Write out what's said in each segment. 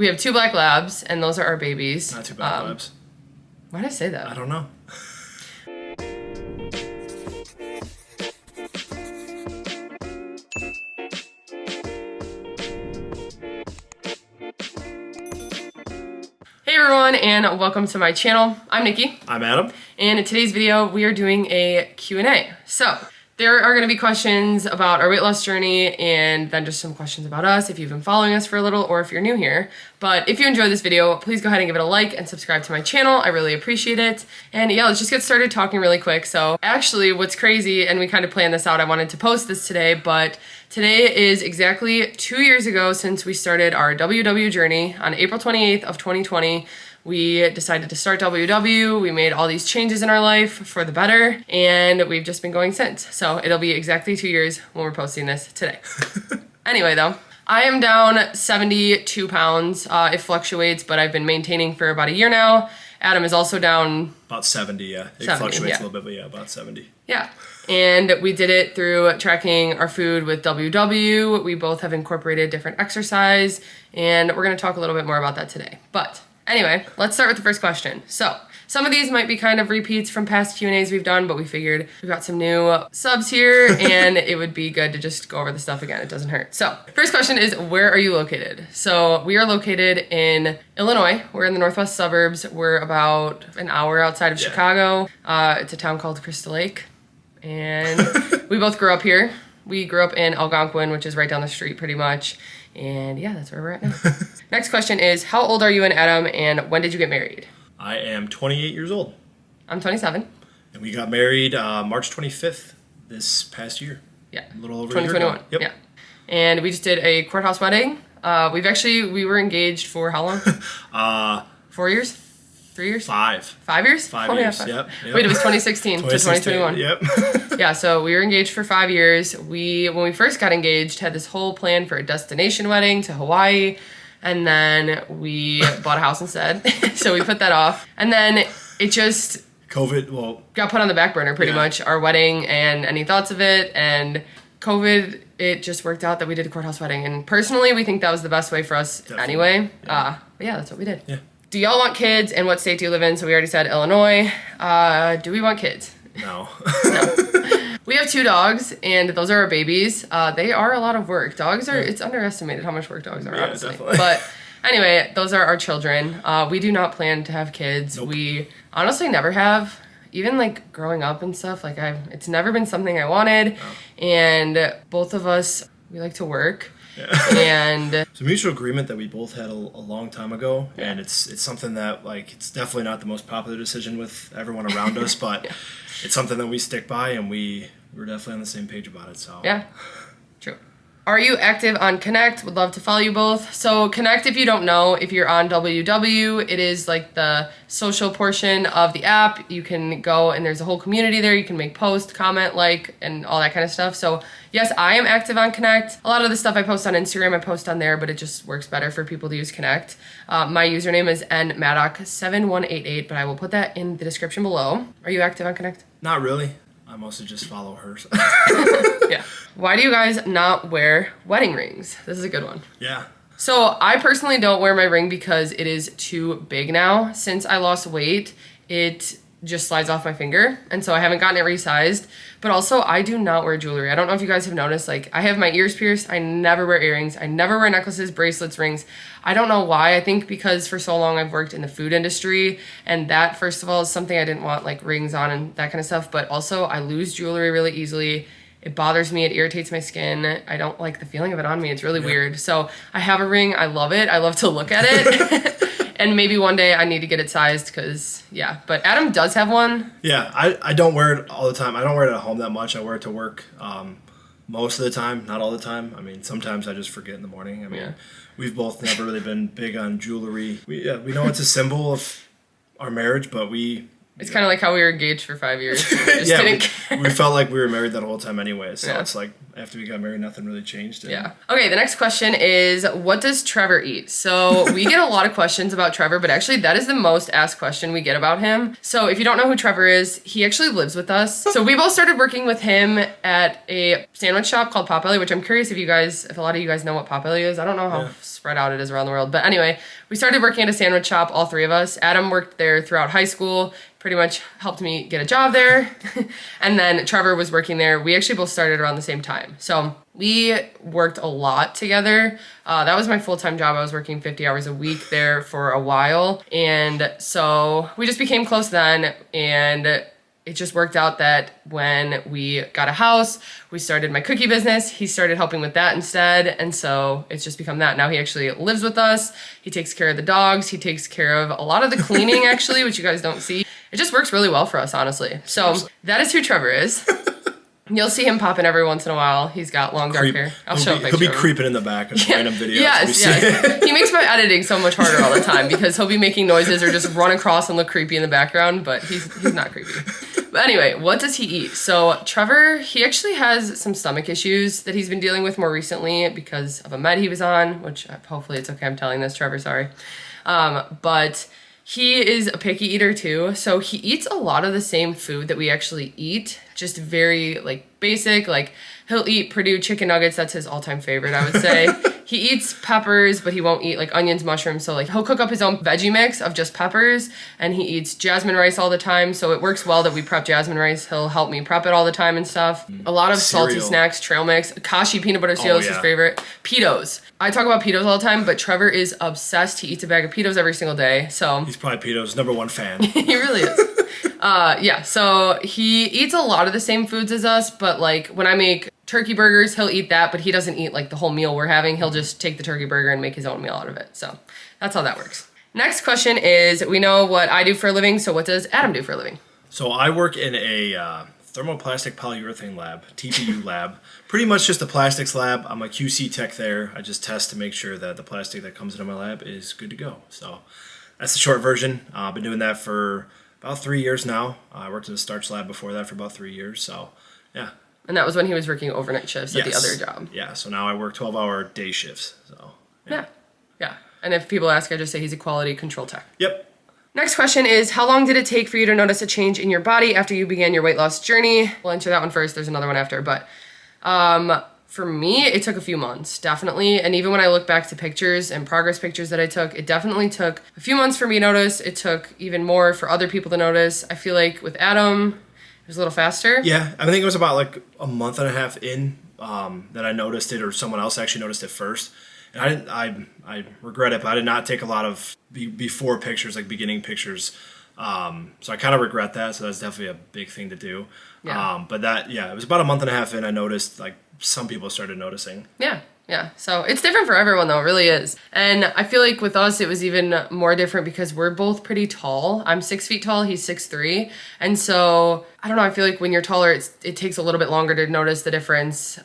We have 2 black labs, and those are our babies. Not 2 black labs. Why did I say that? I don't know. Hey everyone, and welcome to my channel. I'm Nikki. I'm Adam. And in today's video, we are doing a Q&A. So, there are going to be questions about our weight loss journey and then just some questions about us if you've been following us for a little or if you're new here. But if you enjoyed this video, please go ahead and give it a like and subscribe to my channel. I really appreciate it. And yeah, let's just get started talking really quick. So actually what's crazy, and we kind of planned this out, I wanted to post this today, but today is exactly 2 years ago since we started our WW journey. On April 28th of 2020, we decided to start WW. We made all these changes in our life for the better, and we've just been going since. So it'll be exactly 2 years when we're posting this today. Anyway though, I am down 72 pounds. It fluctuates, but I've been maintaining for about a year now. Adam is also down about 70, yeah. It 70, fluctuates yeah. a little bit, but yeah, about 70. Yeah. And we did it through tracking our food with WW. We both have incorporated different exercise, and we're gonna talk a little bit more about that today. But anyway, let's start with the first question. So, some of these might be kind of repeats from past Q&As we've done, but we figured we've got some new subs here, and it would be good to just go over the stuff again. It doesn't hurt. So, first question is, where are you located? So, we are located in Illinois. We're in the northwest suburbs. We're about an hour outside of Chicago. It's a town called Crystal Lake, and we both grew up here. We grew up in Algonquin, which is right down the street pretty much. And yeah, that's where we're at now. Next question is, how old are you and Adam, and when did you get married? I am 28 years old. I'm 27. And we got married March 25th this past year. Yeah. A little over 2021. a year ago. Yep. Yeah. And we just did a courthouse wedding. We were engaged for how long? 4 years? 3 years? 5. 5 years? 5 yeah, years, 5. yep. Wait, it was 2016 to 2021. Yep. Yeah, so we were engaged for 5 years. When we first got engaged, had this whole plan for a destination wedding to Hawaii, and then we bought a house instead. So we put that off. And then it just COVID, got put on the back burner pretty much, our wedding and any thoughts of it. And COVID, it just worked out that we did a courthouse wedding. And personally, we think that was the best way for us anyway. But yeah, that's what we did. Yeah. Do y'all want kids, and what state do you live in? So we already said Illinois. Do we want kids? No. No. We have 2 dogs, and those are our babies. They are a lot of work. Dogs are, it's underestimated how much work dogs are, honestly. Definitely. But anyway, those are our children. We do not plan to have kids. Nope. We honestly never have. Even like growing up and stuff, like it's never been something I wanted. No. And both of us, we like to work. Yeah. And it's a mutual agreement that we both had a long time ago, and it's something that, like, it's definitely not the most popular decision with everyone around us, but it's something that we stick by, and we're definitely on the same page about it. So yeah, true. Are you active on Connect? Would love to follow you both. So Connect, if you don't know, if you're on WW, it is like the social portion of the app. You can go and there's a whole community there. You can make posts, comment, like, and all that kind of stuff. So yes, I am active on Connect. A lot of the stuff I post on Instagram, I post on there, but it just works better for people to use Connect. My username is nmaddock7188, but I will put that in the description below. Are you active on Connect? Not really. I mostly just follow hers. Yeah. Why do you guys not wear wedding rings? This is a good one. Yeah. So I personally don't wear my ring because it is too big now. Since I lost weight, it just slides off my finger, and so I haven't gotten it resized. But also, I do not wear jewelry. I don't know if you guys have noticed, like, I have my ears pierced. I never wear earrings. I never wear necklaces, bracelets, rings. I don't know why. I think because for so long I've worked in the food industry, and that, first of all, is something I didn't want, like, rings on and that kind of stuff. But also, I lose jewelry really easily. It bothers me. It irritates my skin. I don't like the feeling of it on me. It's really weird. So I have a ring. I love it. I love to look at it. And maybe one day I need to get it sized because, yeah. But Adam does have one. Yeah, I don't wear it all the time. I don't wear it at home that much. I wear it to work most of the time, not all the time. I mean, sometimes I just forget in the morning. I mean, we've both never really been big on jewelry. We know it's a symbol of our marriage, but it's kind of like how we were engaged for 5 years. We just didn't care. We felt like we were married that whole time anyway. So it's like, after we got married, nothing really changed. Yeah. Okay, the next question is, what does Trevor eat? So we get a lot of questions about Trevor, but actually that is the most asked question we get about him. So if you don't know who Trevor is, he actually lives with us. So we both started working with him at a sandwich shop called Potbelly, which I'm curious if a lot of you guys know what Potbelly is. I don't know how spread out it is around the world. But anyway, we started working at a sandwich shop, all three of us. Adam worked there throughout high school, pretty much helped me get a job there. And then Trevor was working there. We actually both started around the same time. So we worked a lot together. That was my full-time job. I was working 50 hours a week there for a while. And so we just became close then. And it just worked out that when we got a house, we started my cookie business. He started helping with that instead. And so it's just become that. Now he actually lives with us. He takes care of the dogs. He takes care of a lot of the cleaning actually, which you guys don't see. It just works really well for us, honestly. So that is who Trevor is. You'll see him pop in every once in a while. He's got long dark hair. I'll show a picture. He'll be creeping in the back of random videos. Yes. He makes my editing so much harder all the time because he'll be making noises or just run across and look creepy in the background, but he's not creepy. But anyway, what does he eat? So Trevor, he actually has some stomach issues that he's been dealing with more recently because of a med he was on, which hopefully it's okay I'm telling this, Trevor, sorry. But he is a picky eater too, so he eats a lot of the same food that we actually eat, just very basic, he'll eat Purdue chicken nuggets, that's his all-time favorite, I would say. He eats peppers, but he won't eat onions, mushrooms, so he'll cook up his own veggie mix of just peppers, and he eats jasmine rice all the time, so it works well that we prep jasmine rice. He'll help me prep it all the time and stuff. A lot of salty snacks, trail mix, Kashi peanut butter cereal is his favorite. Pitos. I talk about Pitos all the time, but Trevor is obsessed. He eats a bag of Pitos every single day, so. He's probably Pitos' #1 fan. He really is. So he eats a lot of the same foods as us, but when I make turkey burgers, he'll eat that, but he doesn't eat the whole meal we're having. He'll just take the turkey burger and make his own meal out of it. So that's how that works. Next question is, we know what I do for a living, so what does Adam do for a living? So I work in a thermoplastic polyurethane lab, TPU lab. Pretty much just a plastics lab. I'm a QC tech there. I just test to make sure that the plastic that comes into my lab is good to go. So that's the short version. I've been doing that for about 3 years now. I worked in a starch lab before that for about 3 years. So yeah. And that was when he was working overnight shifts at the other job. Yeah, so now I work 12-hour day shifts. So yeah. And if people ask, I just say he's a quality control tech. Yep. Next question is, how long did it take for you to notice a change in your body after you began your weight loss journey? We'll answer that one first. There's another one after. But for me, it took a few months, definitely. And even when I look back to pictures and progress pictures that I took, it definitely took a few months for me to notice. It took even more for other people to notice. I feel like with Adam, it was a little faster. Yeah, I think it was about a month and a half in that I noticed it, or someone else actually noticed it first. And I regret it, but I did not take a lot of before pictures, beginning pictures. So I kind of regret that. So that's definitely a big thing to do. Yeah. But it was about a month and a half in. I noticed some people started noticing. Yeah. So it's different for everyone though, it really is. And I feel like with us, it was even more different because we're both pretty tall. I'm 6 feet tall, he's 6'3". And so, I don't know, I feel like when you're taller, it takes a little bit longer to notice the difference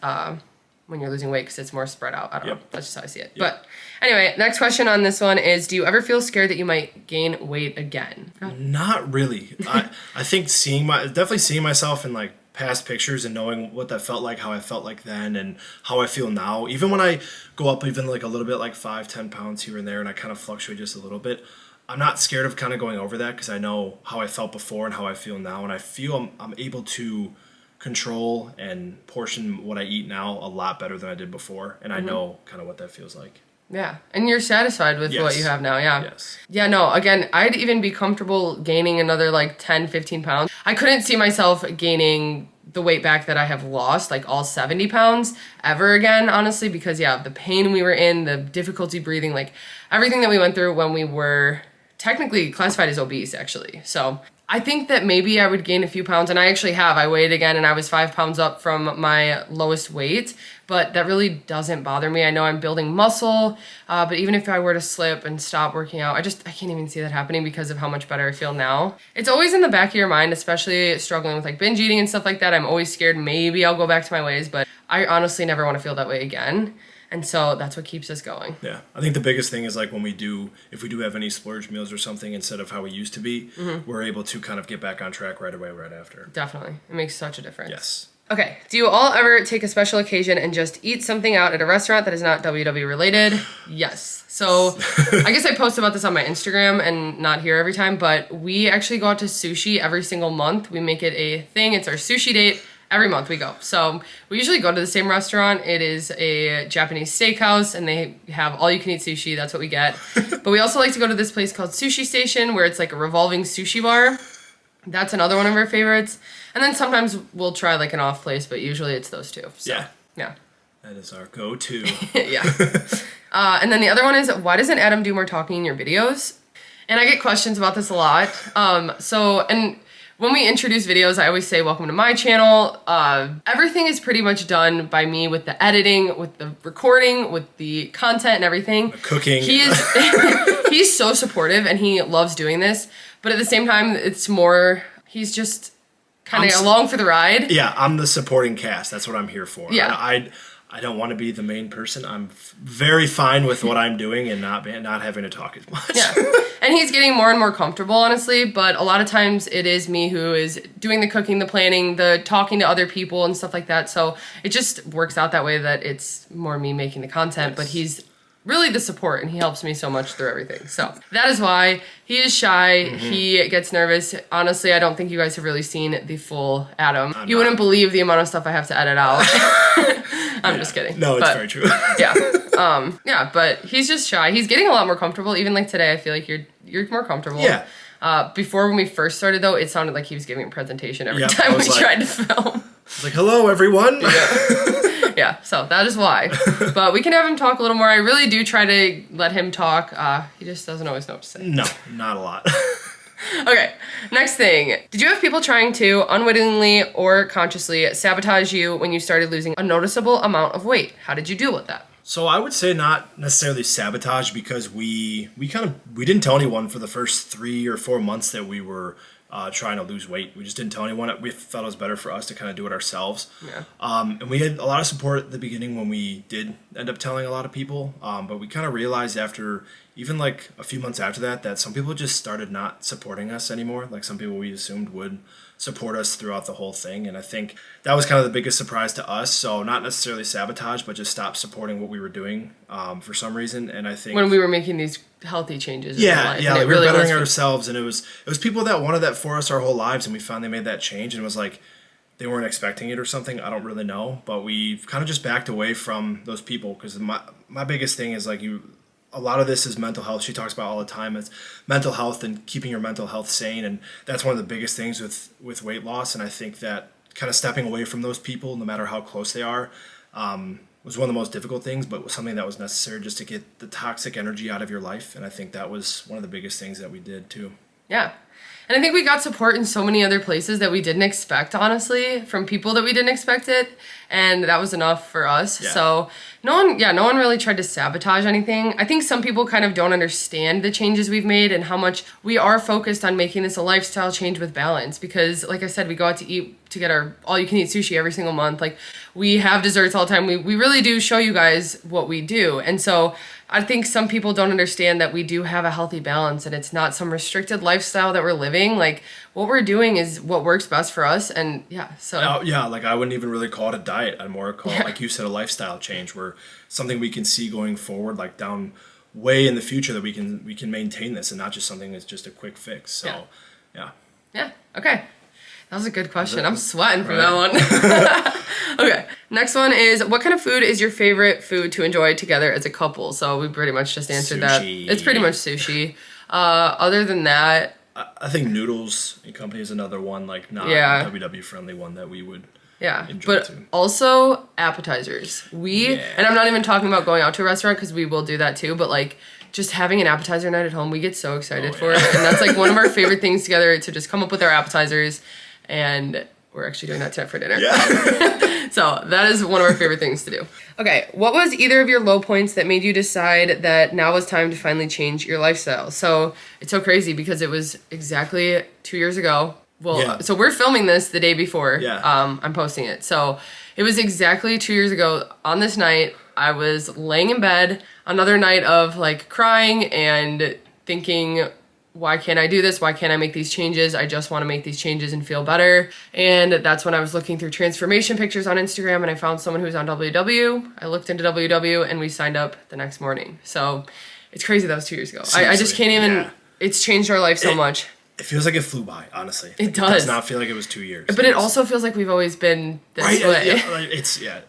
when you're losing weight because it's more spread out. I don't know, that's just how I see it. Yep. But anyway, next question on this one is, do you ever feel scared that you might gain weight again? Not really. I think definitely seeing myself in past pictures and knowing what that felt like, how I felt then, and how I feel now. Even when I go up even a little bit, 5-10 pounds here and there, and I kind of fluctuate just a little bit, I'm not scared of kind of going over that because I know how I felt before and how I feel now, and I feel I'm able to control and portion what I eat now a lot better than I did before, and I know kind of what that feels like. Yeah, and you're satisfied with what you have now, yeah. Yes. Yeah, no, again, I'd even be comfortable gaining another 10, 15 pounds. I couldn't see myself gaining the weight back that I have lost, all 70 pounds ever again, honestly, because the pain we were in, the difficulty breathing, everything that we went through when we were technically classified as obese, actually. So I think that maybe I would gain a few pounds, and I actually have. I weighed again, and I was 5 pounds up from my lowest weight, but that really doesn't bother me. I know I'm building muscle, but even if I were to slip and stop working out, I can't even see that happening because of how much better I feel now. It's always in the back of your mind, especially struggling with binge eating and stuff like that. I'm always scared maybe I'll go back to my ways, but I honestly never want to feel that way again. And so that's what keeps us going. Yeah. I think the biggest thing is if we do have any splurge meals or something instead of how we used to be, we're able to kind of get back on track right away, right after. Definitely. It makes such a difference. Yes. Okay, do you all ever take a special occasion and just eat something out at a restaurant that is not WW related? Yes. So I guess I post about this on my Instagram and not here every time, but we actually go out to sushi every single month. We make it a thing. It's our sushi date. Every month we go. So we usually go to the same restaurant. It is a Japanese steakhouse and they have all you can eat sushi. That's what we get. But we also like to go to this place called Sushi Station where it's like a revolving sushi bar. That's another one of our favorites. And then sometimes we'll try like an off place, but usually it's those two. So, yeah. Yeah. That is our go-to. Yeah. And then the other one is, why doesn't Adam do more talking in your videos? And I get questions about this a lot. And when we introduce videos, I always say, welcome to my channel. Everything is pretty much done by me with the editing, with the recording, with the content and everything. The cooking. He's so supportive and he loves doing this. But at the same time, it's more, he's just kind of along for the ride. Yeah, I'm the supporting cast. That's what I'm here for. Yeah. I don't want to be the main person. I'm very fine with what I'm doing and not having to talk as much. Yeah. And he's getting more and more comfortable, honestly, but a lot of times it is me who is doing the cooking, the planning, the talking to other people and stuff like that. So it just works out that way that it's more me making the content, yes. But he's really the support and he helps me so much through everything. So that is why he is shy. Mm-hmm. He gets nervous. Honestly, I don't think you guys have really seen the full Adam. You wouldn't believe the amount of stuff I have to edit out. I'm just kidding. No, it's very true. Yeah. Yeah, but he's just shy. He's getting a lot more comfortable. Even like today, I feel like you're more comfortable. Yeah. Before when we first started though, it sounded like he was giving a presentation every time we tried to film. It's like, hello everyone. Yeah. Yeah, so that is why. But we can have him talk a little more. I really do try to let him talk. He just doesn't always know what to say. No, not a lot. Okay, next thing. Did you have people trying to unwittingly or consciously sabotage you when you started losing a noticeable amount of weight? How did you deal with that? So I would say not necessarily sabotage because we didn't tell anyone for the first 3 or 4 months that we were trying to lose weight. We just didn't tell anyone. We thought it was better for us to kind of do it ourselves. Yeah. And we had a lot of support at the beginning when we did end up telling a lot of people. But we kind of realized after even like a few months after that some people just started not supporting us anymore. Like some people we assumed would support us throughout the whole thing. And I think that was kind of the biggest surprise to us. So not necessarily sabotage, but just stop supporting what we were doing for some reason. And I think when we were making these healthy changes. Yeah, in life, like we were bettering ourselves, and it was people that wanted that for us our whole lives, and we finally made that change, and it was like they weren't expecting it or something. I don't really know, but we've kind of just backed away from those people because my biggest thing is like a lot of this is mental health. She talks about all the time. It's mental health and keeping your mental health sane, and that's one of the biggest things with weight loss. And I think that kind of stepping away from those people, no matter how close they are, was one of the most difficult things, but was something that was necessary just to get the toxic energy out of your life. And I think that was one of the biggest things that we did too. Yeah. And I think we got support in so many other places that we didn't expect, honestly, from people that we didn't expect it. And that was enough for us. Yeah. So no one really tried to sabotage anything. I think some people kind of don't understand the changes we've made and how much we are focused on making this a lifestyle change with balance. Because like I said, we go out to eat to get our all-you-can-eat sushi every single month. Like we have desserts all the time. We really do show you guys what we do. And so I think some people don't understand that we do have a healthy balance and it's not some restricted lifestyle that we're living. Like what we're doing is what works best for us. And like I wouldn't even really call it a diet. I'd more call it, like you said, a lifestyle change where something we can see going forward, like down way in the future that we can maintain this and not just something that's just a quick fix. So yeah. Okay. That was a good question. I'm sweating from that one. Okay. Next one is, what kind of food is your favorite food to enjoy together as a couple? So we pretty much just answered that. It's pretty much sushi. Other than that, I think Noodles and Company is another one, like not a WW friendly one that we would enjoy too. Also appetizers. And I'm not even talking about going out to a restaurant because we will do that too, but like just having an appetizer night at home, we get so excited for it. And that's like one of our favorite things together, to just come up with our appetizers. And we're actually doing that tonight for dinner. Yeah. So that is one of our favorite things to do. Okay, what was either of your low points that made you decide that now was time to finally change your lifestyle? So it's so crazy because it was exactly 2 years ago. Well, so we're filming this the day before I'm posting it. So it was exactly 2 years ago on this night. I was laying in bed, another night of like crying and thinking, why can't I do this? Why can't I make these changes? I just want to make these changes and feel better. And that's when I was looking through transformation pictures on Instagram and I found someone who was on WW. I looked into WW and we signed up the next morning. So it's crazy that was 2 years ago. I just can't even, it's changed our life so much. It feels like it flew by, honestly. It does. It does not feel like it was 2 years. But it also feels like we've always been this way.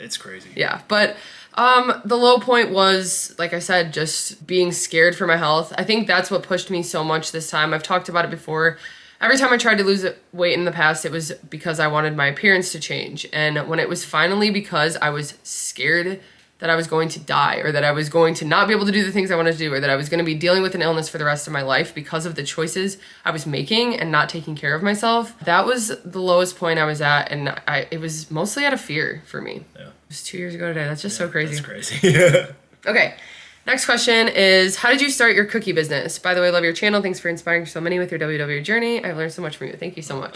It's crazy. Yeah, but the low point was, like I said, just being scared for my health. I think that's what pushed me so much this time. I've talked about it before. Every time I tried to lose weight in the past, it was because I wanted my appearance to change. And when it was finally because I was scared that I was going to die, or that I was going to not be able to do the things I wanted to do, or that I was going to be dealing with an illness for the rest of my life because of the choices I was making and not taking care of myself, that was the lowest point I was at, and it was mostly out of fear for me. Yeah. It was 2 years ago today. That's just so crazy. That's crazy. Okay. Next question is, how did you start your cookie business? By the way, I love your channel. Thanks for inspiring so many with your WW journey. I've learned so much from you. Thank you so much.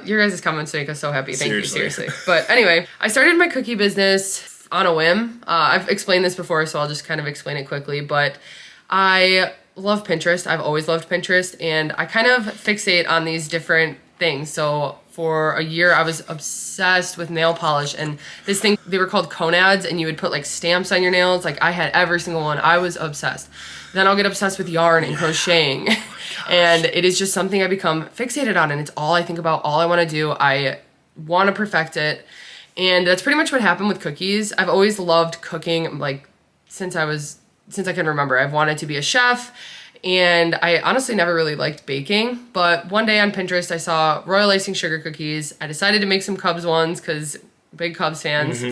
Your guys' comments make us so happy. Thank you, seriously. But anyway, I started my cookie business on a whim. I've explained this before, so I'll just kind of explain it quickly. But I love Pinterest. I've always loved Pinterest, and I kind of fixate on these different things. So for a year, I was obsessed with nail polish, and this thing, they were called conads, and you would put like stamps on your nails. Like I had every single one. I was obsessed. Then I'll get obsessed with yarn and crocheting. And it is just something I become fixated on, and it's all I think about, all I want to do. I want to perfect it. And that's pretty much what happened with cookies. I've always loved cooking, like since I can remember. I've wanted to be a chef, and I honestly never really liked baking. But one day on Pinterest, I saw royal icing sugar cookies. I decided to make some Cubs ones because big Cubs fans,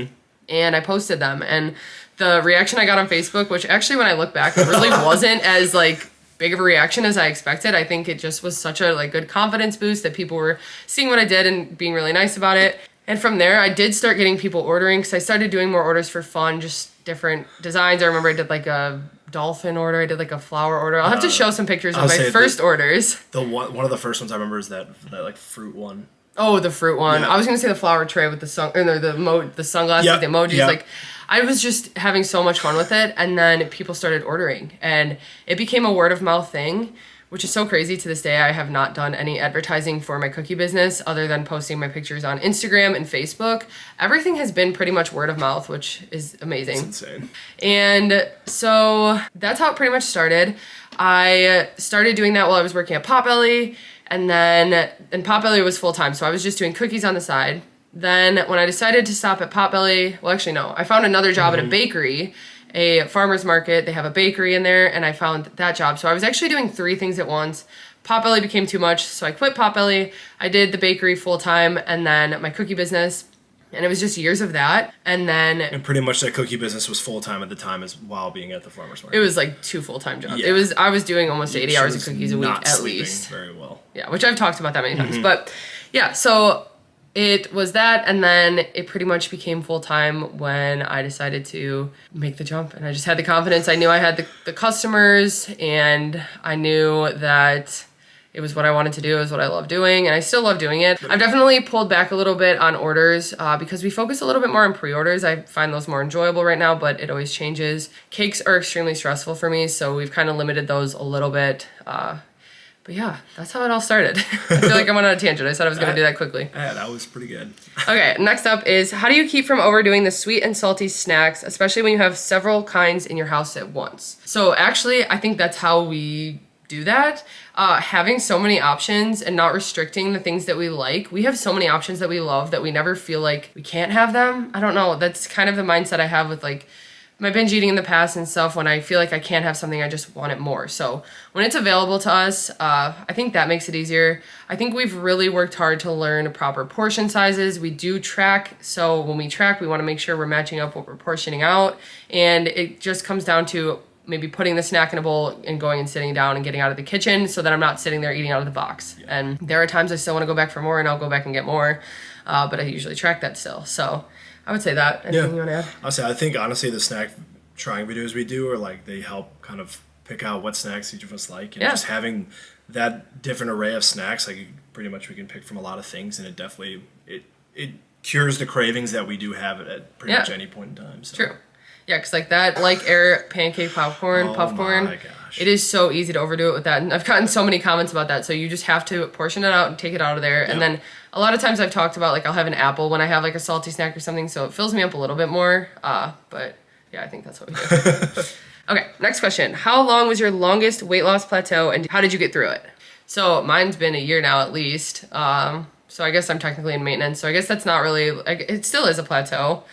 and I posted them. And the reaction I got on Facebook, which actually when I look back, it really wasn't as like big of a reaction as I expected. I think it just was such a like good confidence boost that people were seeing what I did and being really nice about it. And from there, I did start getting people ordering because I started doing more orders for fun, just different designs. I remember I did like a dolphin order. I did like a flower order. I'll have to show some pictures of my first orders. One of the first ones I remember is that like fruit one. Oh, the fruit one. Yeah. I was going to say the flower tray with the sunglasses, the emojis. Yep. Like, I was just having so much fun with it. And then people started ordering. And it became a word of mouth thing, which is so crazy. To this day, I have not done any advertising for my cookie business other than posting my pictures on Instagram and Facebook. Everything has been pretty much word of mouth, which is amazing. That's insane. And so that's how it pretty much started. I started doing that while I was working at Potbelly, and Potbelly was full-time, so I was just doing cookies on the side. Then when I decided to stop at Potbelly, well, actually, no, I found another job at a bakery, a farmer's market. They have a bakery in there, and I found that job. So I was actually doing 3 things at once. Potbelly became too much, so I quit Potbelly. I did the bakery full-time, and then my cookie business, and it was just years of that. And pretty much that cookie business was full-time at the time as while being at the farmer's market. It was like 2 full-time jobs. Yeah. I was doing almost 80 hours of cookies a week at least. Very well. Yeah, which I've talked about that many times. But yeah, so it was that, and then it pretty much became full-time when I decided to make the jump. And I just had the confidence. I knew I had the customers, and I knew that it was what I wanted to do. It was what I love doing, and I still love doing it. I've definitely pulled back a little bit on orders because we focus a little bit more on pre-orders. I find those more enjoyable right now, but it always changes. Cakes are extremely stressful for me, so we've kind of limited those a little bit. But yeah, that's how it all started. I feel like I went on a tangent. I said I was going to do that quickly. Yeah, that was pretty good. Okay, next up is, how do you keep from overdoing the sweet and salty snacks, especially when you have several kinds in your house at once? So actually, I think that's how we do that. Having so many options and not restricting the things that we like. We have so many options that we love that we never feel like we can't have them. I don't know. That's kind of the mindset I have with like my binge eating in the past and stuff. When I feel like I can't have something, I just want it more. So when it's available to us, I think that makes it easier. I think we've really worked hard to learn proper portion sizes. We do track. So when we track, we want to make sure we're matching up what we're portioning out. And it just comes down to maybe putting the snack in a bowl and going and sitting down and getting out of the kitchen so that I'm not sitting there eating out of the box. Yeah. And there are times I still want to go back for more, and I'll go back and get more. But I usually track that still. So I would say that. Anything you want to add? I think honestly the snack trying videos we do are like, they help kind of pick out what snacks each of us like. And just having that different array of snacks, like pretty much we can pick from a lot of things, and it definitely, it cures the cravings that we do have at pretty much any point in time. So. True. Yeah, because like that, like air pancake popcorn, Oh popcorn. my gosh. It is so easy to overdo it with that. And I've gotten so many comments about that. So you just have to portion it out and take it out of there. Yep. And then a lot of times I've talked about like I'll have an apple when I have like a salty snack or something. So it fills me up a little bit more. But yeah, I think that's what we do. Okay, next question. How long was your longest weight loss plateau and how did you get through it? So mine's been a year now at least. So I guess I'm technically in maintenance. So I guess that's not really, it still is a plateau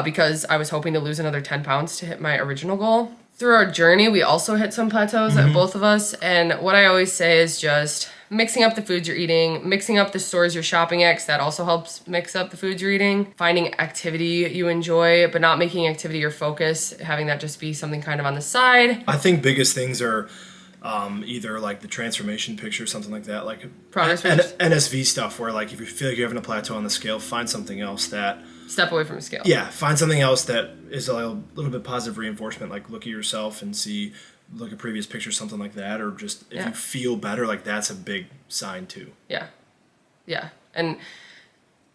because I was hoping to lose another 10 pounds to hit my original goal. Through our journey, we also hit some plateaus at both of us. And what I always say is just mixing up the foods you're eating, mixing up the stores you're shopping at, 'cause that also helps mix up the foods you're eating, finding activity you enjoy, but not making activity your focus, having that just be something kind of on the side. I think biggest things are either like the transformation picture, something like that, like progress NSV stuff, where like if you feel like you're having a plateau on the scale, find something else that step away from a scale. Yeah, find something else that is a little bit positive reinforcement, like look at yourself and look at previous pictures, something like that, or just if you feel better, like that's a big sign too. Yeah. And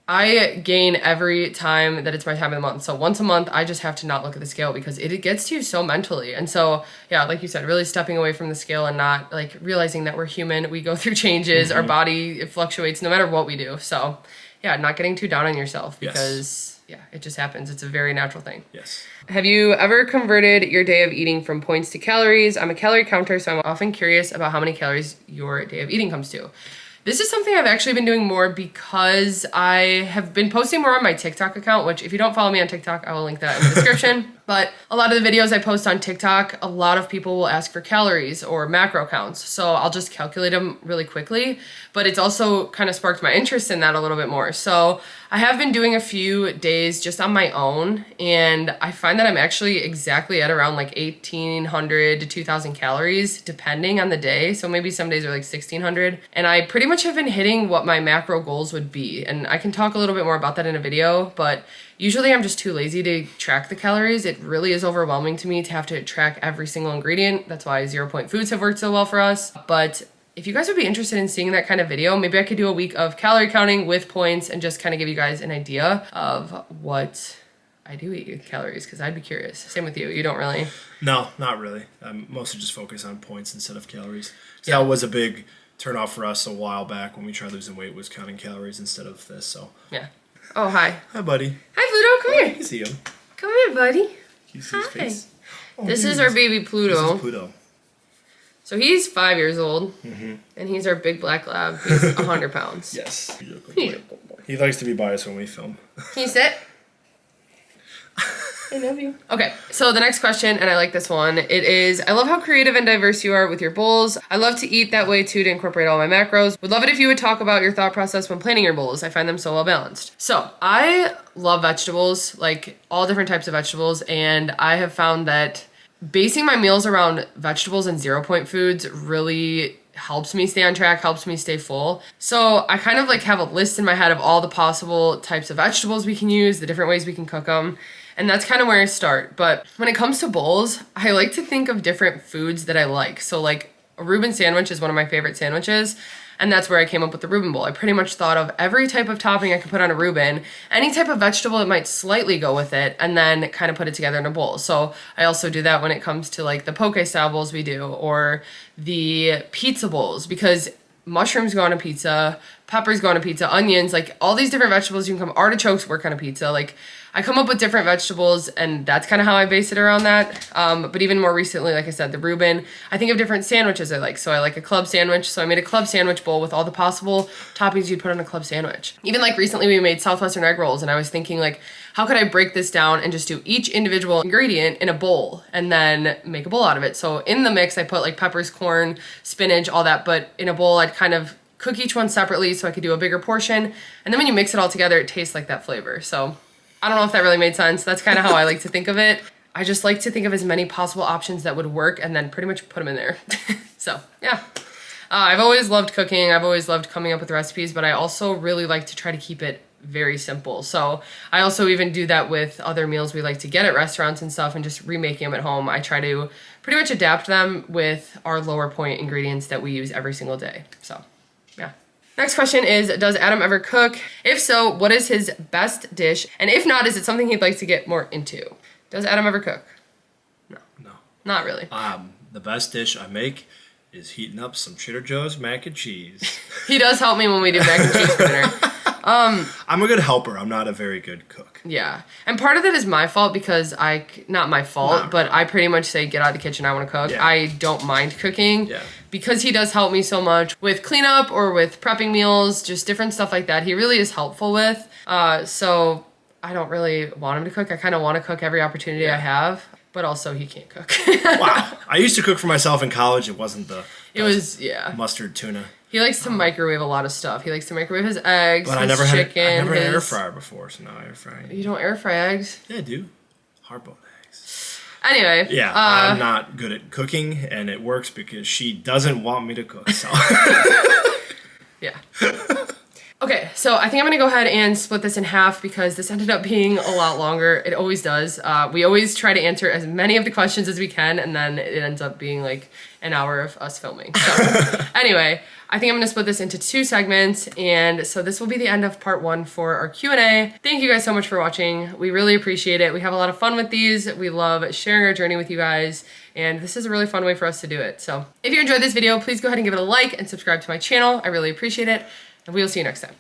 I gain every time that it's my time of the month. So once a month, I just have to not look at the scale because it gets to you so mentally. And so, yeah, like you said, really stepping away from the scale and not like realizing that we're human. We go through changes. Our body, it fluctuates no matter what we do. So yeah, not getting too down on yourself because it just happens. It's a very natural thing. Yes. Have you ever converted your day of eating from points to calories? I'm a calorie counter, so I'm often curious about how many calories your day of eating comes to. This is something I've actually been doing more because I have been posting more on my TikTok account, which if you don't follow me on TikTok, I will link that in the description. But a lot of the videos I post on TikTok, a lot of people will ask for calories or macro counts. So I'll just calculate them really quickly. But it's also kind of sparked my interest in that a little bit more. So I have been doing a few days just on my own. And I find that I'm actually exactly at around like 1,800 to 2,000 calories, depending on the day. So maybe some days are like 1,600. And I pretty much have been hitting what my macro goals would be. And I can talk a little bit more about that in a video, but usually I'm just too lazy to track the calories. It really is overwhelming to me to have to track every single ingredient. That's why 0 point foods have worked so well for us. But if you guys would be interested in seeing that kind of video, maybe I could do a week of calorie counting with points and just kind of give you guys an idea of what I do eat with calories, because I'd be curious. Same with you. You don't really? No, not really. I'm mostly just focused on points instead of calories. Yeah. That was a big turnoff for us a while back when we tried losing weight, was counting calories instead of this. So yeah. Oh, hi. Hi, buddy. Hi, Pluto. Come here. You can see him. Come here, buddy. Can you see his face? Oh, this is our baby Pluto. This is Pluto. So he's 5 years old, and he's our big black lab. He's 100 pounds. Yes. He likes to be by us when we film. Can you sit? I love you. Okay, so the next question, and I like this one. It is, I love how creative and diverse you are with your bowls. I love to eat that way too to incorporate all my macros. Would love it if you would talk about your thought process when planning your bowls. I find them so well balanced. So I love vegetables, like all different types of vegetables, and I have found that basing my meals around vegetables and 0 point foods really helps me stay on track, helps me stay full. So I kind of like have a list in my head of all the possible types of vegetables we can use, the different ways we can cook them. And that's kind of where I start. But when it comes to bowls, I like to think of different foods that I like. So like a Reuben sandwich is one of my favorite sandwiches. And that's where I came up with the Reuben bowl. I pretty much thought of every type of topping I could put on a Reuben, any type of vegetable that might slightly go with it, and then kind of put it together in a bowl. So I also do that when it comes to like the poke style bowls we do, or the pizza bowls, because mushrooms go on a pizza, peppers go on a pizza, onions, like all these different vegetables you can come, artichokes work on a pizza. Like I come up with different vegetables, and that's kind of how I base it around that. But even more recently, like I said, the Reuben, I think of different sandwiches I like. So I like a club sandwich. So I made a club sandwich bowl with all the possible toppings you'd put on a club sandwich. Even like recently we made Southwestern egg rolls, and I was thinking like, how could I break this down and just do each individual ingredient in a bowl and then make a bowl out of it? So in the mix, I put like peppers, corn, spinach, all that. But in a bowl, I'd kind of cook each one separately so I could do a bigger portion. And then when you mix it all together, it tastes like that flavor. So I don't know if that really made sense. That's kind of how I like to think of it. I just like to think of as many possible options that would work and then pretty much put them in there. So yeah. I've always loved cooking. I've always loved coming up with recipes, but I also really like to try to keep it very simple. So I also even do that with other meals we like to get at restaurants and stuff, and just remaking them at home. I try to pretty much adapt them with our lower point ingredients that we use every single day. So yeah. Next question is, does Adam ever cook? If so, what is his best dish? And if not, is it something he'd like to get more into? Does Adam ever cook? No. No. Not really. The best dish I make is heating up some Trader Joe's mac and cheese. He does help me when we do mac and cheese for dinner. I'm a good helper. I'm not a very good cook. Yeah. And part of that is my fault because not my fault, but I pretty much say, get out of the kitchen, I want to cook. Yeah. I don't mind cooking. Yeah. Because he does help me so much with cleanup or with prepping meals, just different stuff like that. He really is helpful with. So I don't really want him to cook. I kind of want to cook every opportunity I have, but also he can't cook. Wow. I used to cook for myself in college. It wasn't the mustard tuna. He likes to microwave a lot of stuff. He likes to microwave his eggs, But his I never had chicken, an air fryer before, so now I air fry. You don't air fry eggs? Yeah, I do. Hard-boiled eggs. Anyway. Yeah, I'm not good at cooking, and it works because she doesn't want me to cook, so. Yeah. Okay, so I think I'm gonna go ahead and split this in half because this ended up being a lot longer. It always does. We always try to answer as many of the questions as we can, and then it ends up being like an hour of us filming. So anyway, I think I'm gonna split this into 2 segments, and so this will be the end of part 1 for our Q&A. Thank you guys so much for watching. We really appreciate it. We have a lot of fun with these. We love sharing our journey with you guys, and this is a really fun way for us to do it. So if you enjoyed this video, please go ahead and give it a like and subscribe to my channel. I really appreciate it. And we'll see you next time.